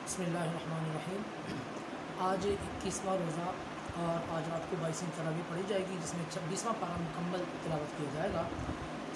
بسم اللہ الرحمن الرحیم۔ آج 21واں روزہ اور آج رات کو 22ویں تراویح پڑھی جائے گی، جس میں 26واں پارہ مکمل تلاوت کیا جائے گا۔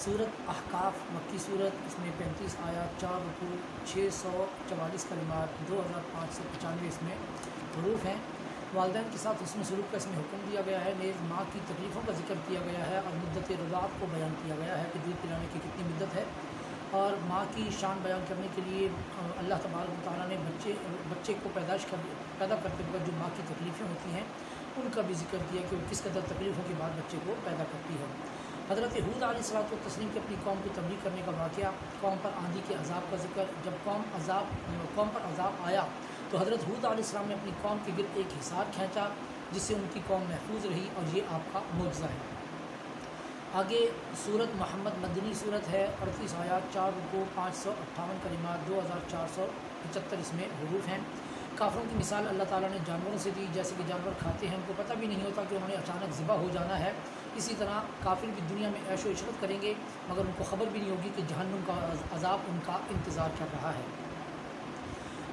سورت احقاف مکی صورت، اس میں 35 آیات، 4 رکوع، 644 کلمات، 2595 اس میں حروف ہیں۔ والدین کے ساتھ حسن سلوک کا اس میں حکم دیا گیا ہے۔ نیز ماں کی تکلیفوں کا ذکر کیا گیا ہے اور مدت رضاعت کو بیان کیا گیا ہے کہ دودھ پلانے کی کتنی مدت ہے، اور ماں کی شان بیان کرنے کے لیے اللہ تبارک و تعالیٰ نے بچے کو پیدا کرتے وقت جو ماں کی تکلیفیں ہوتی ہیں ان کا بھی ذکر کیا کہ وہ کس قدر تکلیفوں کے بعد بچے کو پیدا کرتی ہے۔ حضرت ہود علیہ الصلوۃ والتسلیم کے اپنی قوم کو تبلیغ کرنے کا واقعہ، قوم پر آندھی کے عذاب کا ذکر۔ جب قوم پر عذاب آیا تو حضرت ہود علیہ السلام نے اپنی قوم کے گرد ایک حصار کھینچا جس سے ان کی قوم محفوظ رہی، اور یہ آپ کا معجزہ ہے۔ آگے سورت محمد مدنی صورت ہے، 38 آیات، 4 رکوع، 558 کلمات، 2475 اس میں حروف ہیں۔ کافروں کی مثال اللہ تعالیٰ نے جانوروں سے دی، جیسے کہ جانور کھاتے ہیں، ان کو پتہ بھی نہیں ہوتا کہ انہوں نے اچانک ذبح ہو جانا ہے۔ اسی طرح کافر بھی دنیا میں عیش و عشرت کریں گے مگر ان کو خبر بھی نہیں ہوگی کہ جہنم کا عذاب ان کا انتظار کر رہا ہے۔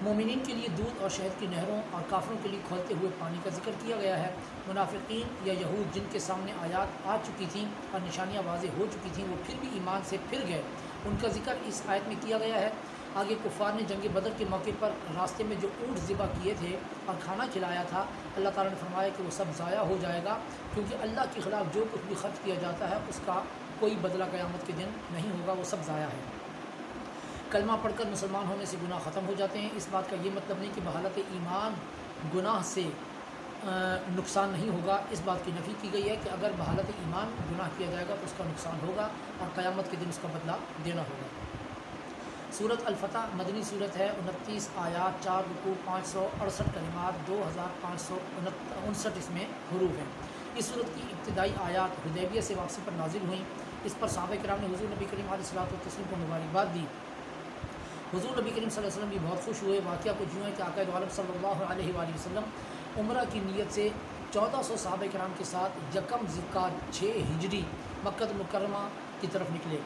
مومنین کے لیے دودھ اور شہد کی نہروں اور کافروں کے لیے کھولتے ہوئے پانی کا ذکر کیا گیا ہے۔ منافقین یا یہود جن کے سامنے آیات آ چکی تھیں اور نشانیاں واضح ہو چکی تھیں، وہ پھر بھی ایمان سے پھر گئے، ان کا ذکر اس آیت میں کیا گیا ہے۔ آگے کفار نے جنگ بدر کے موقع پر راستے میں جو اونٹ ذبح کیے تھے اور کھانا کھلایا تھا، اللہ تعالیٰ نے فرمایا کہ وہ سب ضائع ہو جائے گا، کیونکہ اللہ کے خلاف جو کچھ بھی خرچ کیا جاتا ہے اس کا کوئی بدلہ قیامت کے دن نہیں ہوگا، وہ سب ضائع ہے۔ کلمہ پڑھ کر مسلمان ہونے سے گناہ ختم ہو جاتے ہیں۔ اس بات کا یہ مطلب نہیں کہ بحالت ایمان گناہ سے نقصان نہیں ہوگا، اس بات کی نفی کی گئی ہے کہ اگر بحالت ایمان گناہ کیا جائے گا تو اس کا نقصان ہوگا اور قیامت کے دن اس کا بدلہ دینا ہوگا۔ سورت الفتح مدنی صورت ہے، 29 آیات، 4 رکوع، 568 کلمات، 2559 اس میں حروف ہیں۔ اس صورت کی ابتدائی آیات حدیبیہ سے واپسی پر نازل ہوئیں۔ اس پر صحابہ کرام نے حضور نبی کریم علیہ الصلوۃ والتسلیم کو مبارکباد دی۔ حضور نبی کریم صلی اللہ علیہ وسلم بھی بہت خوش ہوئے۔ واقعہ کچھ یوں ہے کہ آقا دو عالم صلی اللہ علیہ وآلہ وسلم عمرہ کی نیت سے 1400 صحابہ کرام کے ساتھ یکم ذوالقعدہ 6 ہجری مکہ مکرمہ کی طرف نکلے۔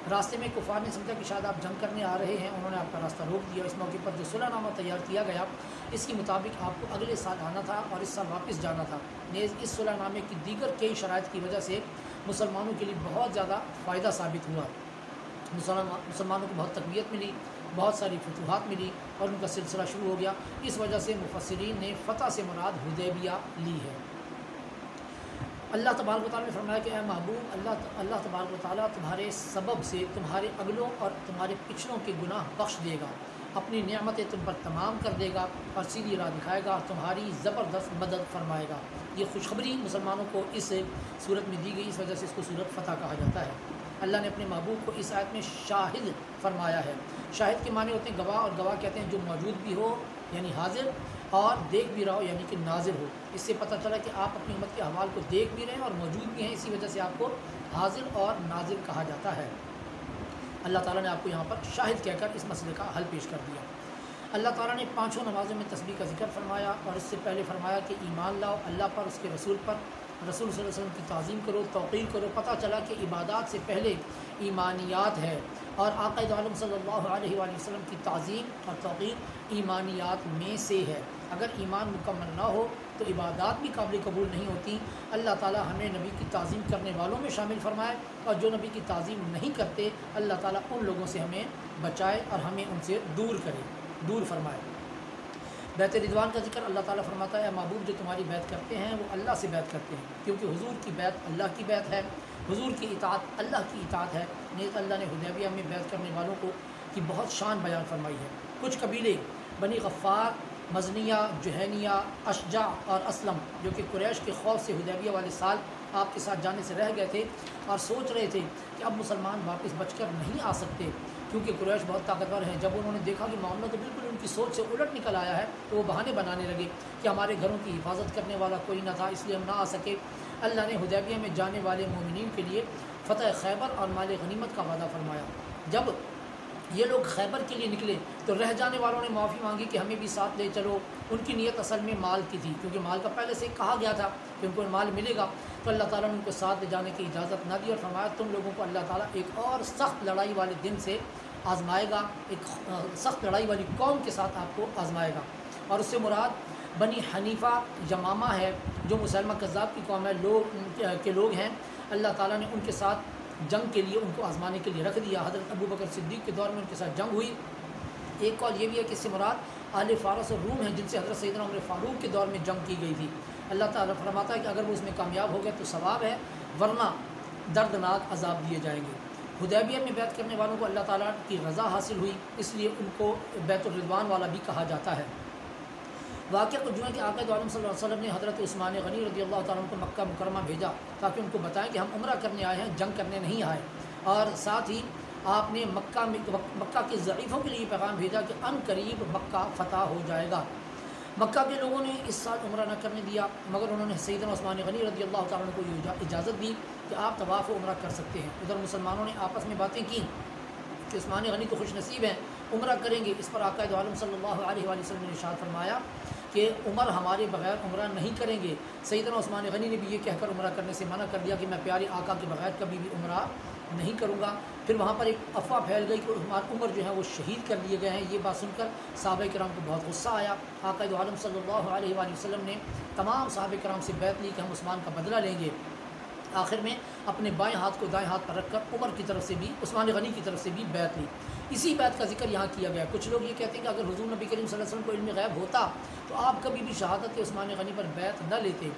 راستے میں کفار نے سمجھا کہ شاید آپ جنگ کرنے آ رہے ہیں، انہوں نے آپ کا راستہ روک دیا۔ اس موقع پر جو صلح نامہ تیار کیا گیا اس کے مطابق آپ کو اگلے سال آنا تھا اور اس سال واپس جانا تھا۔ نیز اس صلح نامے کی دیگر کئی شرائط کی وجہ سے مسلمانوں کے لیے بہت زیادہ فائدہ ثابت ہوا۔ مسلمانوں کو بہت تقویت ملی، بہت ساری فتوحات ملی اور ان کا سلسلہ شروع ہو گیا۔ اس وجہ سے مفسرین نے فتح سے مراد حدیبیہ لی ہے۔ اللہ تبارک و تعالیٰ نے فرمایا کہ اے محبوب، اللہ تبارک و تعالیٰ تمہارے سبب سے تمہارے اگلوں اور تمہارے پچھلوں کے گناہ بخش دے گا، اپنی نعمتیں تم پر تمام کر دے گا اور سیدھی راہ دکھائے گا اور تمہاری زبردست مدد فرمائے گا۔ یہ خوشخبری مسلمانوں کو اس صورت میں دی گئی، اس وجہ سے اس کو صورت فتح کہا جاتا ہے۔ اللہ نے اپنے محبوب کو اس آیت میں شاہد فرمایا ہے۔ شاہد کے معنی ہوتے ہیں گواہ، اور گواہ کہتے ہیں جو موجود بھی ہو یعنی حاضر، اور دیکھ بھی رہا ہو یعنی کہ ناظر ہو۔ اس سے پتہ چلا کہ آپ اپنی امت کے احوال کو دیکھ بھی رہے ہیں اور موجود بھی ہیں، اسی وجہ سے آپ کو حاضر اور ناظر کہا جاتا ہے۔ اللہ تعالیٰ نے آپ کو یہاں پر شاہد کہہ کر اس مسئلے کا حل پیش کر دیا۔ اللہ تعالیٰ نے 5 نمازوں میں تسبیح کا ذکر فرمایا، اور اس سے پہلے فرمایا کہ ایمان لاؤ اللہ پر، اس کے رسول پر، رسول صلی اللہ علیہ وسلم کی تعظیم کرو، توقیر کرو۔ پتہ چلا کہ عبادات سے پہلے ایمانیات ہے، اور آقا دو عالم صلی اللہ علیہ وآلہ وسلم کی تعظیم اور توقیر ایمانیات میں سے ہے۔ اگر ایمان مکمل نہ ہو تو عبادات بھی قابل قبول نہیں ہوتی۔ اللہ تعالیٰ ہمیں نبی کی تعظیم کرنے والوں میں شامل فرمائے، اور جو نبی کی تعظیم نہیں کرتے اللہ تعالیٰ ان لوگوں سے ہمیں بچائے اور ہمیں ان سے دور فرمائے۔ بیت رضوان کا ذکر اللہ تعالیٰ فرماتا ہے، اے محبوب جو تمہاری بیعت کرتے ہیں وہ اللہ سے بیعت کرتے ہیں، کیونکہ حضور کی بیعت اللہ کی بیعت ہے، حضور کی اطاعت اللہ کی اطاعت ہے۔ نیز اللہ نے حدیبیہ میں بیعت کرنے والوں کی بہت شان بیان فرمائی ہے۔ کچھ قبیلے بنی غفار، مزنیہ، جہینیہ، اشجع اور اسلم، جو کہ قریش کے خوف سے حدیبیہ والے سال آپ کے ساتھ جانے سے رہ گئے تھے اور سوچ رہے تھے کہ اب مسلمان واپس بچ کر نہیں آ سکتے کیونکہ قریش بہت طاقتور ہیں، جب انہوں نے دیکھا کہ معاملہ تو بالکل ان کی سوچ سے الٹ نکل آیا ہے تو وہ بہانے بنانے لگے کہ ہمارے گھروں کی حفاظت کرنے والا کوئی نہ تھا، اس لیے ہم نہ آ سکے۔ اللہ نے حدیبیہ میں جانے والے مومنین کے لیے فتح خیبر اور مال غنیمت کا وعدہ فرمایا۔ جب یہ لوگ خیبر کے لیے نکلے تو رہ جانے والوں نے معافی مانگی کہ ہمیں بھی ساتھ لے چلو۔ ان کی نیت اصل میں مال کی تھی، کیونکہ مال کا پہلے سے کہا گیا تھا کہ ان کو مال ملے گا، تو اللہ تعالیٰ نے ان کو ساتھ لے جانے کی اجازت نہ دی اور فرمایا تم لوگوں کو اللہ تعالیٰ ایک اور سخت لڑائی والے دن سے آزمائے گا، ایک سخت لڑائی والی قوم کے ساتھ آپ کو آزمائے گا۔ اور اس سے مراد بنی حنیفہ یمامہ ہے، جو مسلمہ کذاب کی قوم ہے، لوگ ہیں۔ اللہ تعالیٰ نے ان کے ساتھ جنگ کے لیے ان کو آزمانے کے لیے رکھ دیا۔ حضرت ابو بکر صدیق کے دور میں ان کے ساتھ جنگ ہوئی۔ ایک قول یہ بھی ہے کہ اس سے مراد اہل فارس اور روم ہیں، جن سے حضرت سیدنا عمر فاروق کے دور میں جنگ کی گئی تھی۔ اللہ تعالیٰ فرماتا ہے کہ اگر وہ اس میں کامیاب ہو گئے تو ثواب ہے، ورنہ دردناک عذاب دیے جائیں گے۔ حدیبیہ میں بیعت کرنے والوں کو اللہ تعالیٰ کی رضا حاصل ہوئی، اس لیے ان کو بیت الرضوان والا بھی کہا جاتا ہے۔ واقعہ کچھ جو ہے کہ آقا دو عالم صلی اللہ علیہ وسلم نے حضرت عثمان غنی رضی اللہ تعالیٰ عنہ کو مکہ مکرمہ بھیجا تاکہ ان کو بتائیں کہ ہم عمرہ کرنے آئے ہیں، جنگ کرنے نہیں آئے۔ اور ساتھ ہی آپ نے مکہ کے ضعیفوں کے لیے پیغام بھیجا کہ ان قریب مکہ فتح ہو جائے گا۔ مکہ کے لوگوں نے اس سال عمرہ نہ کرنے دیا، مگر انہوں نے سیدنا عثمان غنی رضی اللہ تعالیٰ عنہ کو یہ اجازت دی کہ آپ طواف و عمرہ کر سکتے ہیں۔ ادھر مسلمانوں نے آپس میں باتیں کی کہ عثمان غنی تو خوش نصیب ہیں، عمرہ کریں گے۔ اس پر آقا دو عالم صلی اللہ علیہ وآلہ وسلم نے ارشاد فرمایا کہ عمر ہمارے بغیر عمرہ نہیں کریں گے۔ سیدنا عثمان غنی نے بھی یہ کہہ کر عمرہ کرنے سے منع کر دیا کہ میں پیارے آقا کے بغیر کبھی بھی عمرہ نہیں کروں گا۔ پھر وہاں پر ایک افواہ پھیل گئی کہ عمر جو ہے وہ شہید کر دیے گئے ہیں۔ یہ بات سن کر صحابہ کرام کو بہت غصہ آیا۔ آقا دو عالم صلی اللہ علیہ وآلہ وسلم نے تمام صحابہ کرام سے بیعت لی کہ ہم عثمان کا بدلہ لیں گے۔ آخر میں اپنے بائیں ہاتھ کو دائیں ہاتھ پر رکھ کر عمر کی طرف سے بھی، عثمان غنی کی طرف سے بھی بیعت لی۔ اسی بیعت کا ذکر یہاں کیا گیا۔ کچھ لوگ یہ کہتے ہیں کہ اگر حضور نبی کریم صلی اللہ علیہ وسلم کو علم غیب ہوتا تو آپ کبھی بھی شہادت عثمان غنی پر بیعت نہ لیتے۔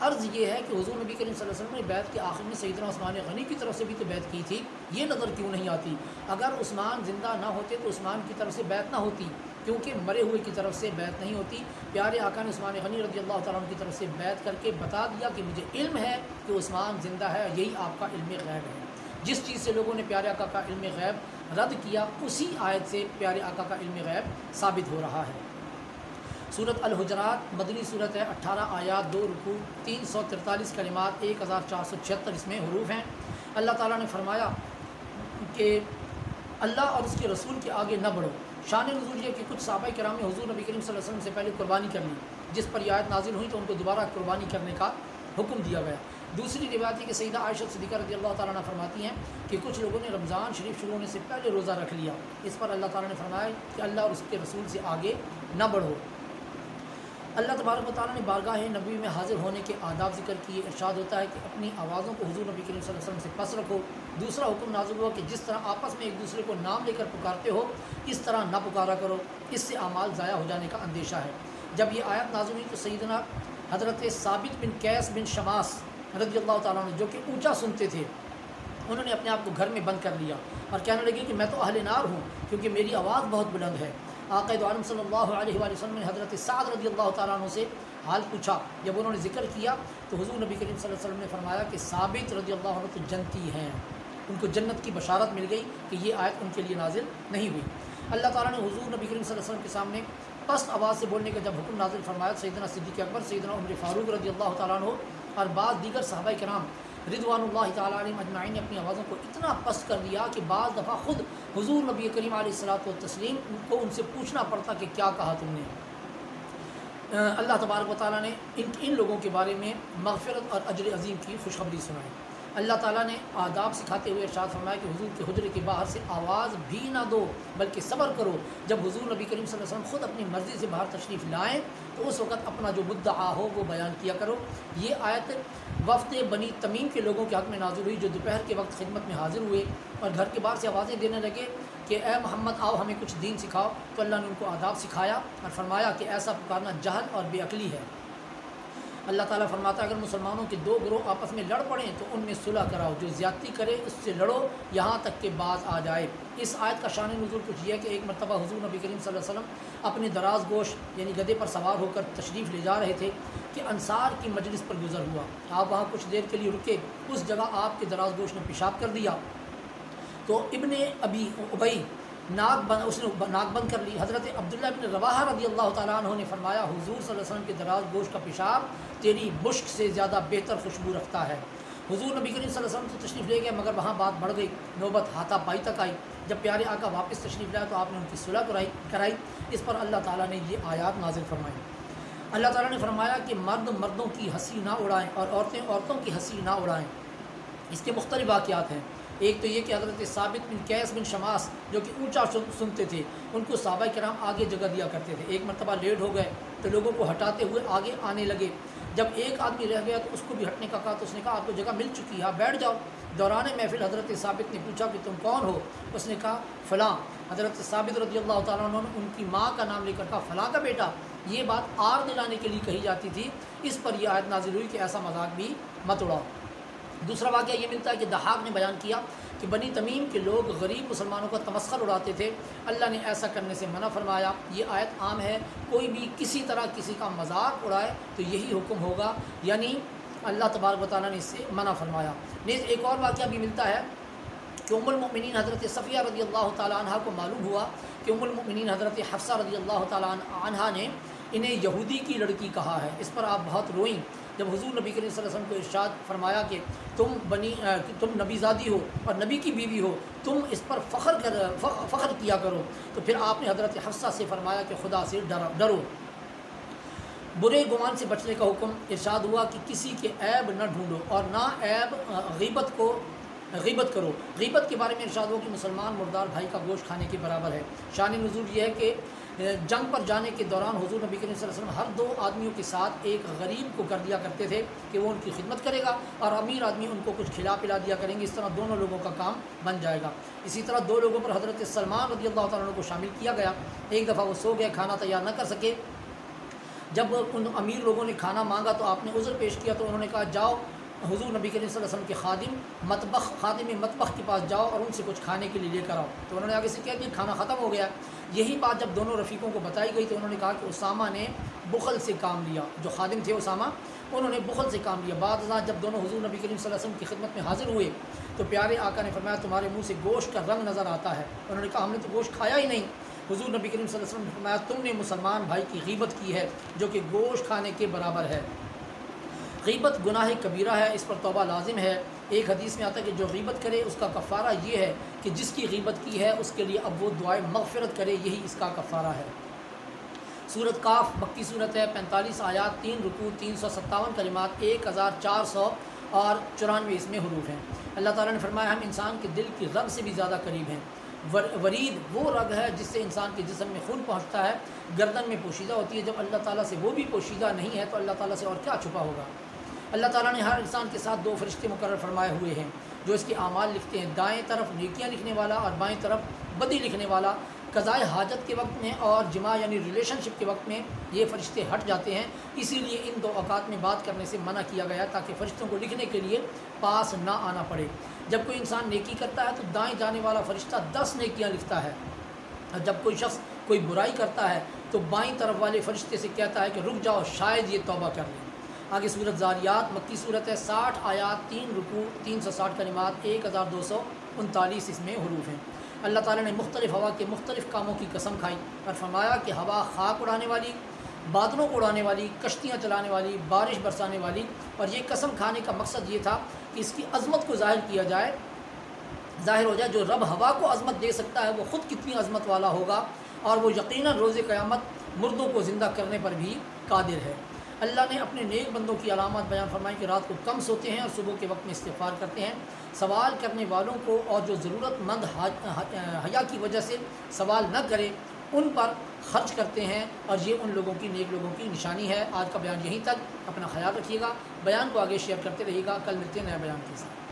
عرض یہ ہے کہ حضور نبی کریم صلی اللہ علیہ وسلم نے بیعت کے آخر میں سیدنا عثمان غنی کی طرف سے بھی تو بیعت کی تھی، یہ نظر کیوں نہیں آتی؟ اگر عثمان زندہ نہ ہوتے تو عثمان کی طرف سے بیعت نہ ہوتی، کیونکہ مرے ہوئے کی طرف سے بیعت نہیں ہوتی۔ پیارے آقا نے عثمان غنی رضی اللہ تعالیٰ عنہ کی طرف سے بیعت کر کے بتا دیا کہ مجھے علم ہے کہ عثمان زندہ ہے، یہی آپ کا علم غیب ہے۔ جس چیز سے لوگوں نے پیارے آقا کا علم غیب رد کیا، اسی آیت سے پیارے آقا کا علم غیب ثابت ہو رہا ہے۔ سورۃ الحجرات مدنی صورت ہے، 18 آیات، 2 رکوع، 343 کلمات، 1476 اس میں حروف ہیں۔ اللہ تعالیٰ نے فرمایا کہ اللہ اور اس کے رسول کے آگے نہ بڑھو۔ شان نزول یہ کہ کچھ صحابہ کرام نے حضور نبی کریم صلی اللہ علیہ وسلم سے پہلے قربانی کر لی، جس پر یہ آیت نازل ہوئی تو ان کو دوبارہ قربانی کرنے کا حکم دیا گیا۔ دوسری روایت ہے کہ سیدہ عائشہ صدیقہ رضی اللہ تعالیٰ عنہ فرماتی ہیں کہ کچھ لوگوں نے رمضان شریف شروع ہونے سے پہلے روزہ رکھ لیا۔ اس پر اللہ تعالیٰ نے فرمایا کہ اللہ اور اس کے رسول سے آگے نہ بڑھو۔ اللہ تبارک و تعالیٰ نے بارگاہ نبی میں حاضر ہونے کے آداب ذکر کیے۔ ارشاد ہوتا ہے کہ اپنی آوازوں کو حضور نبی کریم صلی اللہ علیہ وسلم سے پس رکھو۔ دوسرا حکم نازل ہوا کہ جس طرح آپس میں ایک دوسرے کو نام لے کر پکارتے ہو، اس طرح نہ پکارا کرو، اس سے اعمال ضائع ہو جانے کا اندیشہ ہے۔ جب یہ آیت نازل ہوئی تو سیدنا حضرت ثابت بن قیس بن شماس رضی اللہ تعالیٰ عنہ، جو کہ اونچا سنتے تھے، انہوں نے اپنے آپ کو گھر میں بند کر لیا اور کہنے لگے کہ میں تو اہل نار ہوں، کیونکہ میری آواز بہت بلند ہے۔ آقا دو عالم صلی اللہ علیہ وآلہ وسلم نے حضرت سعد رضی اللہ تعالیٰ عنہ سے حال پوچھا۔ جب انہوں نے ذکر کیا تو حضور نبی کریم صلی اللہ علیہ وسلم نے فرمایا کہ ثابت رضی اللہ عنہ تو جنتی ہیں، ان کو جنت کی بشارت مل گئی کہ یہ آیت ان کے لیے نازل نہیں ہوئی۔ اللہ تعالیٰ نے حضور نبی کریم صلی اللہ علیہ وسلم کے سامنے پست آواز سے بولنے کا جب حکم نازل فرمایا، سیدنا صدیق اکبر، سیدنا عمر فاروق رضی اللہ تعالیٰ عنہ اور بعض دیگر صحابہ کرام رضوان اللہ تعالیٰ علیہم اجمعین نے اپنی آوازوں کو اتنا پست کر دیا کہ بعض دفعہ خود حضور نبی کریم علیہ الصلوۃ والتسلیم کو ان سے پوچھنا پڑتا کہ کیا کہا تم نے۔ اللہ تبارک و تعالیٰ نے ان لوگوں کے بارے میں مغفرت اور اجر عظیم کی خوشخبری سنائی۔ اللہ تعالیٰ نے آداب سکھاتے ہوئے ارشاد فرمایا کہ حضور کے حجرے کے باہر سے آواز بھی نہ دو، بلکہ صبر کرو۔ جب حضور نبی کریم صلی اللہ علیہ وسلم خود اپنی مرضی سے باہر تشریف لائیں تو اس وقت اپنا جو مدعا ہو وہ بیان کیا کرو۔ یہ آیت وفد بنی تمیم کے لوگوں کے حق میں نازل ہوئی، جو دوپہر کے وقت خدمت میں حاضر ہوئے اور گھر کے باہر سے آوازیں دینے لگے کہ اے محمد آؤ ہمیں کچھ دین سکھاؤ۔ تو اللہ نے ان کو آداب سکھایا اور فرمایا کہ ایسا پکارنا جہل اور بے عقلی ہے۔ اللہ تعالیٰ فرماتا ہے اگر مسلمانوں کے دو گروہ آپس میں لڑ پڑیں تو ان میں صلح کراؤ، جو زیادتی کرے اس سے لڑو یہاں تک کہ باز آ جائے۔ اس آیت کا شان نزول کچھ یہ ہے کہ ایک مرتبہ حضور نبی کریم صلی اللہ علیہ وسلم اپنے دراز گوش یعنی گدھے پر سوار ہو کر تشریف لے جا رہے تھے کہ انصار کی مجلس پر گزر ہوا۔ آپ وہاں کچھ دیر کے لیے رکے، اس جگہ آپ کے دراز گوش نے پیشاب کر دیا تو ابن ابی ابئی اس نے ناک بند کر لی۔ حضرت عبداللہ بن رواحہ رضی اللہ تعالیٰ عنہ نے فرمایا حضور صلی اللہ علیہ وسلم کے دراز گوش کا پیشاب تیری مشک سے زیادہ بہتر خوشبو رکھتا ہے۔ حضور نبی کریم صلی اللہ علیہ وسلم تو تشریف لے گئے، مگر وہاں بات بڑھ گئی، نوبت ہاتھا پائی تک آئی۔ جب پیارے آقا واپس تشریف لائے تو آپ نے ان کی صلح کرائی۔ اس پر اللہ تعالیٰ نے یہ آیات نازل فرمائی۔ اللہ تعالیٰ نے فرمایا کہ مرد مردوں کی ہنسی نہ اڑائیں اور عورتیں عورتوں کی ہنسی نہ اڑائیں۔ اس کے مختلف واقعات ہیں۔ ایک تو یہ کہ حضرت ثابت بن قیس بن شماس جو کہ اونچا سنتے تھے، ان کو صحابہ کرام آگے جگہ دیا کرتے تھے۔ ایک مرتبہ لیٹ ہو گئے تو لوگوں کو ہٹاتے ہوئے آگے آنے لگے۔ جب ایک آدمی رہ گیا تو اس کو بھی ہٹنے کا کہا، تو اس نے کہا آپ کو جگہ مل چکی ہے، آپ بیٹھ جاؤ۔ دوران محفل حضرت ثابت نے پوچھا کہ تم کون ہو؟ اس نے کہا فلاں۔ حضرت ثابت رضی اللہ تعالیٰ عنہ نے ان کی ماں کا نام لے کر کہا فلاں کا بیٹا۔ یہ بات آر دلانے کے لیے کہی جاتی تھی، اس پر یہ آیت نازل ہوئی کہ ایسا مذاق بھی مت اڑاؤ۔ دوسرا واقعہ یہ ملتا ہے کہ ضحاک نے بیان کیا کہ بنی تمیم کے لوگ غریب مسلمانوں کا تمسخر اڑاتے تھے، اللہ نے ایسا کرنے سے منع فرمایا۔ یہ آیت عام ہے، کوئی بھی کسی طرح کسی کا مذاق اڑائے تو یہی حکم ہوگا، یعنی اللہ تبارک و تعالیٰ نے اس سے منع فرمایا۔ نیز ایک اور واقعہ بھی ملتا ہے کہ ام المؤمنین حضرت صفیہ رضی اللہ تعالیٰ عنہ کو معلوم ہوا کہ ام المؤمنین حضرت حفصہ رضی اللہ تعالیٰ عنہ نے انہیں یہودی کی لڑکی کہا ہے۔ اس پر آپ بہت روئیں جب حضور نبی کریم صلی اللہ علیہ وسلم کو ارشاد فرمایا کہ تم نبی زادی ہو اور نبی کی بیوی ہو، تم اس پر فخر کیا کرو۔ تو پھر آپ نے حضرت حفصہ سے فرمایا کہ خدا سے ڈرو۔ برے گمان سے بچنے کا حکم ارشاد ہوا کہ کسی کے عیب نہ ڈھونڈو اور نہ عیب غیبت کرو۔ غیبت کے بارے میں ارشاد ہوا کہ مسلمان مردار بھائی کا گوشت کھانے کے برابر ہے۔ شان نزول یہ ہے کہ جنگ پر جانے کے دوران حضور نبی کریم صلی اللہ علیہ وسلم ہر 2 آدمیوں کے ساتھ ایک غریب کو کر دیا کرتے تھے کہ وہ ان کی خدمت کرے گا، اور امیر آدمی ان کو کچھ کھلا پلا دیا کریں گے، اس طرح دونوں لوگوں کا کام بن جائے گا۔ اسی طرح 2 لوگوں پر حضرت سلمان رضی اللہ تعالیٰ عنہ کو شامل کیا گیا۔ ایک دفعہ وہ سو گئے، کھانا تیار نہ کر سکے۔ جب ان امیر لوگوں نے کھانا مانگا تو آپ نے عذر پیش کیا، تو انہوں نے کہا جاؤ حضور نبی کریم صلی اللہ علیہ وسلم کے خادم مطبخ کے پاس جاؤ اور ان سے کچھ کھانے کے لیے لے کر آؤ۔ تو انہوں نے آگے سے کہا کہ کھانا ختم ہو گیا۔ یہی بات جب دونوں رفیقوں کو بتائی گئی تو انہوں نے کہا کہ اسامہ نے بخل سے کام لیا، جو خادم تھے اسامہ، انہوں نے بخل سے کام لیا۔ بعد ازاں جب دونوں حضور نبی کریم صلی اللہ علیہ وسلم کی خدمت میں حاضر ہوئے تو پیارے آقا نے فرمایا تمہارے منہ سے گوشت کا رنگ نظر آتا ہے۔ انہوں نے کہا ہم نے تو گوشت کھایا ہی نہیں۔ حضور نبی کریم صلی اللہ علیہ وسلم نے فرمایا تم نے مسلمان بھائی کی غیبت کی ہے جو کہ گوشت کھانے کے برابر ہے۔ غیبت گناہ کبیرہ ہے، اس پر توبہ لازم ہے۔ ایک حدیث میں آتا ہے کہ جو غیبت کرے اس کا کفارہ یہ ہے کہ جس کی غیبت کی ہے اس کے لیے اب وہ دعائے مغفرت کرے، یہی اس کا کفارہ ہے۔ سورۃ کاف مکی صورت ہے، 45 آیات، 3 رکوع، 357 کلمات، 1494 اس میں حروف ہیں۔ اللہ تعالیٰ نے فرمایا ہم انسان کے دل کی رگ سے بھی زیادہ قریب ہیں۔ ورید وہ رگ ہے جس سے انسان کے جسم میں خون پہنچتا ہے، گردن میں پوشیدہ ہوتی ہے۔ جب اللہ تعالیٰ سے وہ بھی پوشیدہ نہیں ہے تو اللہ تعالیٰ سے اور کیا چھپا ہوگا۔ اللہ تعالیٰ نے ہر انسان کے ساتھ 2 فرشتے مقرر فرمائے ہوئے ہیں جو اس کے اعمال لکھتے ہیں، دائیں طرف نیکیاں لکھنے والا اور بائیں طرف بدی لکھنے والا۔ قضائے حاجت کے وقت میں اور جماع یعنی ریلیشن شپ کے وقت میں یہ فرشتے ہٹ جاتے ہیں، اسی لیے ان 2 اوقات میں بات کرنے سے منع کیا گیا تاکہ فرشتوں کو لکھنے کے لیے پاس نہ آنا پڑے۔ جب کوئی انسان نیکی کرتا ہے تو دائیں جانے والا فرشتہ 10 نیکیاں لکھتا ہے، اور جب کوئی شخص کوئی برائی کرتا ہے تو بائیں طرف والے فرشتے سے کہتا ہے کہ رک جاؤ شاید یہ توبہ کر لیں۔ آگے سورۃ زاریات مکی صورت ہے، 60 آیات، 3 رکوع، 360 کلمات، 1239 اس میں حروف ہیں۔ اللہ تعالیٰ نے مختلف ہوا کے مختلف کاموں کی قسم کھائی اور فرمایا کہ ہوا خاک اڑانے والی، بادلوں کو اڑانے والی، کشتیاں چلانے والی، بارش برسانے والی، اور یہ قسم کھانے کا مقصد یہ تھا کہ اس کی عظمت کو ظاہر ہو جائے۔ جو رب ہوا کو عظمت دے سکتا ہے وہ خود کتنی عظمت والا ہوگا، اور وہ یقیناً روز قیامت مردوں کو زندہ کرنے پر بھی قادر ہے۔ اللہ نے اپنے نیک بندوں کی علامات بیان فرمائی کہ رات کو کم سوتے ہیں اور صبح کے وقت میں استغفار کرتے ہیں۔ سوال کرنے والوں کو اور جو ضرورت مند حیا کی وجہ سے سوال نہ کرے ان پر خرچ کرتے ہیں، اور یہ ان لوگوں کی نیک لوگوں کی نشانی ہے۔ آج کا بیان یہیں تک، اپنا خیال رکھیے گا، بیان کو آگے شیئر کرتے رہیے گا، کل ملتے ہیں نئے بیان کے ساتھ۔